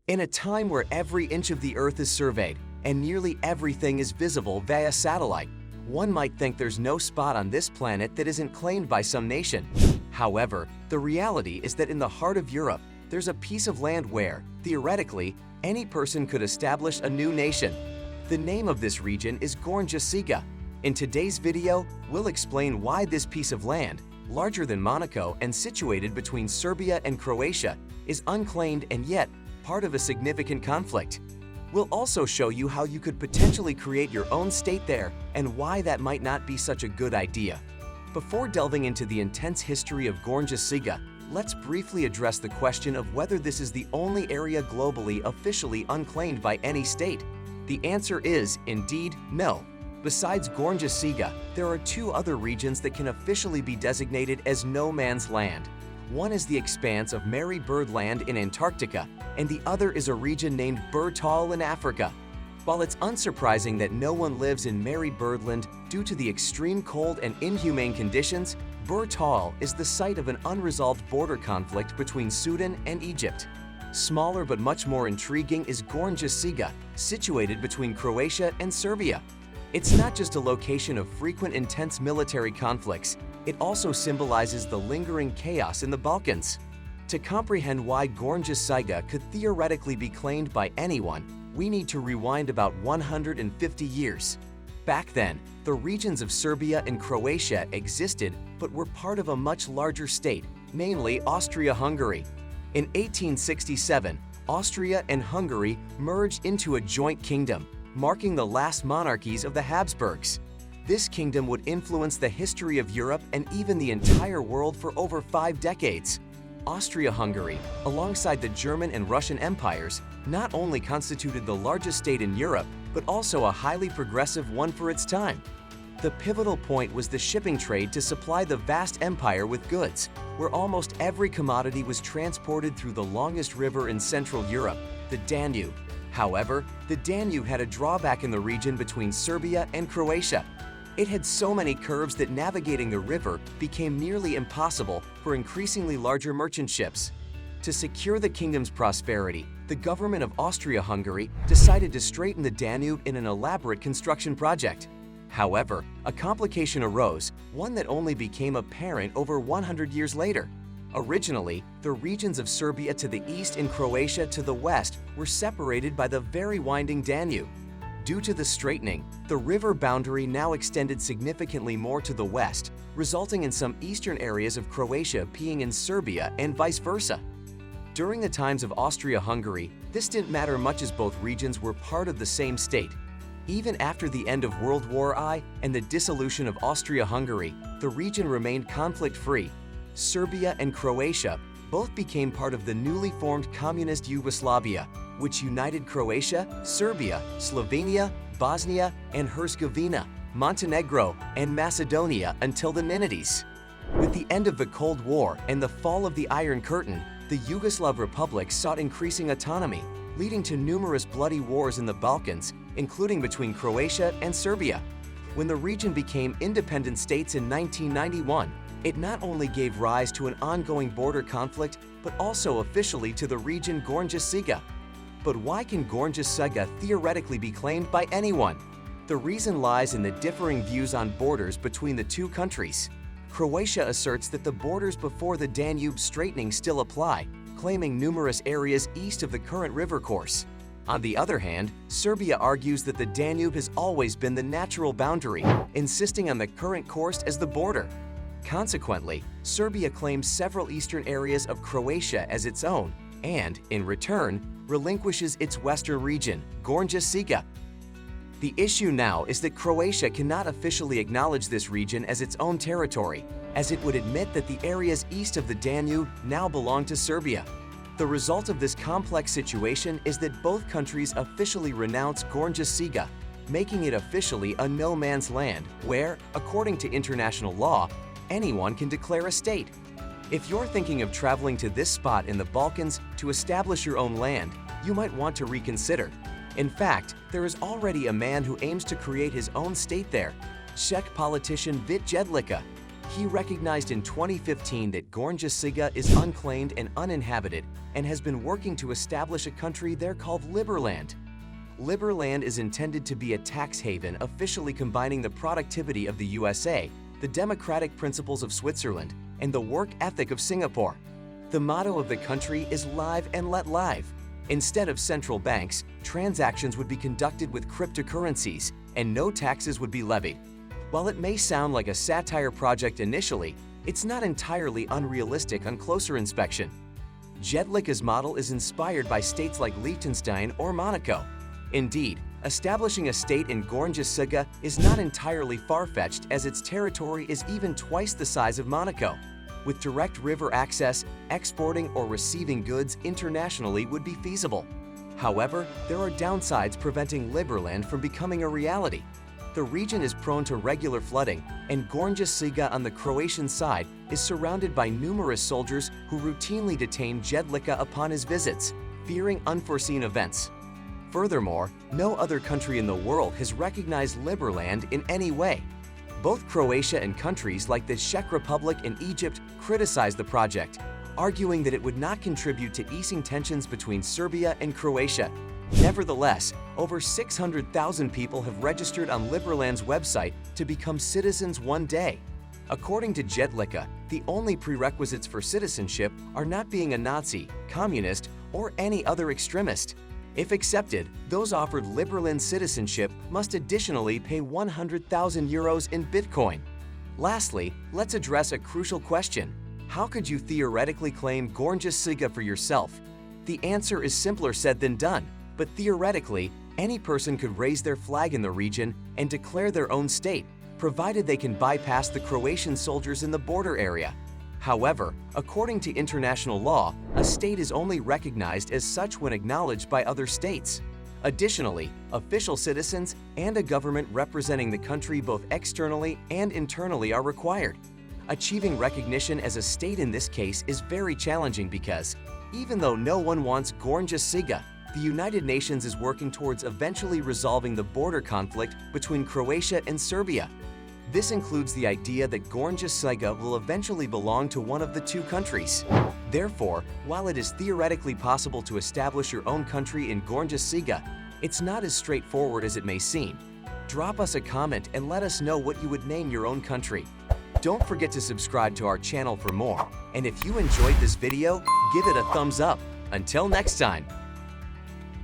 In a time where every inch of the Earth is surveyed and nearly everything is visible via satellite, one might think there's no spot on this planet that isn't claimed by some nation. However, the reality is that in the heart of Europe, there's a piece of land where, theoretically, any person could establish a new nation. The name of this region is Gornja Siga. In today's video, we'll explain why this piece of land, larger than Monaco and situated between Serbia and Croatia, is unclaimed and yet part of a significant conflict. We'll also show you how you could potentially create your own state there and why that might not be such a good idea. Before delving into the intense history of Gornja Siga, let's briefly address the question of whether this is the only area globally officially unclaimed by any state. The answer is, indeed, no. Besides Gornja Siga, there are two other regions that can officially be designated as no man's land. One is the expanse of Mary Bird Land in Antarctica, and the other is a region named Burtall in Africa. While it's unsurprising that no one lives in Mary Birdland due to the extreme cold and inhumane conditions, Burtall is the site of an unresolved border conflict between Sudan and Egypt. Smaller but much more intriguing is Gornja Siga, situated between Croatia and Serbia. It's not just a location of frequent intense military conflicts, it also symbolizes the lingering chaos in the Balkans. To comprehend why Gornja Siga could theoretically be claimed by anyone, we need to rewind about 150 years. Back then, the regions of Serbia and Croatia existed but were part of a much larger state, namely Austria-Hungary. In 1867, Austria and Hungary merged into a joint kingdom, marking the last monarchies of the Habsburgs. This kingdom would influence the history of Europe and even the entire world for over 5 decades. Austria-Hungary, alongside the German and Russian empires, not only constituted the largest state in Europe, but also a highly progressive one for its time. The pivotal point was the shipping trade to supply the vast empire with goods, where almost every commodity was transported through the longest river in Central Europe, the Danube. However, the Danube had a drawback in the region between Serbia and Croatia. It had so many curves that navigating the river became nearly impossible for increasingly larger merchant ships. To secure the kingdom's prosperity, the government of Austria-Hungary decided to straighten the Danube in an elaborate construction project. However, a complication arose, one that only became apparent over 100 years later. Originally, the regions of Serbia to the east and Croatia to the west were separated by the very winding Danube. Due to the straightening, the river boundary now extended significantly more to the west, resulting in some eastern areas of Croatia being in Serbia and vice versa. During the times of Austria-Hungary, this didn't matter much as both regions were part of the same state. Even after the end of World War I and the dissolution of Austria-Hungary, the region remained conflict-free. Serbia and Croatia both became part of the newly formed communist Yugoslavia, which united Croatia, Serbia, Slovenia, Bosnia and Herzegovina, Montenegro, and Macedonia until the 90s. With the end of the Cold War and the fall of the Iron Curtain, the Yugoslav republics sought increasing autonomy, leading to numerous bloody wars in the Balkans, including between Croatia and Serbia. When the region became independent states in 1991, it not only gave rise to an ongoing border conflict, but also officially to the region Gornja Siga. But why can Gornja Siga theoretically be claimed by anyone? The reason lies in the differing views on borders between the two countries. Croatia asserts that the borders before the Danube straightening still apply, claiming numerous areas east of the current river course. On the other hand, Serbia argues that the Danube has always been the natural boundary, insisting on the current course as the border. Consequently, Serbia claims several eastern areas of Croatia as its own and, in return, relinquishes its western region, Gornja Siga. The issue now is that Croatia cannot officially acknowledge this region as its own territory, as it would admit that the areas east of the Danube now belong to Serbia. The result of this complex situation is that both countries officially renounce Gornja Siga, making it officially a no man's land where, according to international law, anyone can declare a state. If you're thinking of traveling to this spot in the Balkans to establish your own land, you might want to reconsider. In fact, there is already a man who aims to create his own state there, Czech politician Vít Jedlička. He recognized in 2015 that Gornja Siga is unclaimed and uninhabited and has been working to establish a country there called Liberland. Liberland is intended to be a tax haven officially combining the productivity of the USA, the democratic principles of Switzerland, and the work ethic of Singapore. The motto of the country is "Live and Let Live." Instead of central banks, transactions would be conducted with cryptocurrencies, and no taxes would be levied. While it may sound like a satire project initially, it's not entirely unrealistic on closer inspection. Jedlicka's model is inspired by states like Liechtenstein or Monaco. Indeed, establishing a state in Gornja Siga is not entirely far-fetched, as its territory is even twice the size of Monaco. With direct river access, exporting or receiving goods internationally would be feasible. However, there are downsides preventing Liberland from becoming a reality. The region is prone to regular flooding, and Gornja Siga on the Croatian side is surrounded by numerous soldiers who routinely detain Jedlicka upon his visits, fearing unforeseen events. Furthermore, no other country in the world has recognized Liberland in any way. Both Croatia and countries like the Czech Republic and Egypt criticized the project, arguing that it would not contribute to easing tensions between Serbia and Croatia. Nevertheless, over 600,000 people have registered on Liberland's website to become citizens one day. According to Jedlicka, the only prerequisites for citizenship are not being a Nazi, communist, or any other extremist. If accepted, those offered Liberland citizenship must additionally pay 100,000 euros in Bitcoin. Lastly, let's address a crucial question. How could you theoretically claim Gornja Siga for yourself? The answer is simpler said than done, but theoretically, any person could raise their flag in the region and declare their own state, provided they can bypass the Croatian soldiers in the border area. However, according to international law, a state is only recognized as such when acknowledged by other states. Additionally, official citizens and a government representing the country both externally and internally are required. Achieving recognition as a state in this case is very challenging because, even though no one wants Gornja Siga, the United Nations is working towards eventually resolving the border conflict between Croatia and Serbia. This includes the idea that Gornja Siga will eventually belong to one of the two countries. Therefore, while it is theoretically possible to establish your own country in Gornja Siga, it's not as straightforward as it may seem. Drop us a comment and let us know what you would name your own country. Don't forget to subscribe to our channel for more. And if you enjoyed this video, give it a thumbs up. Until next time.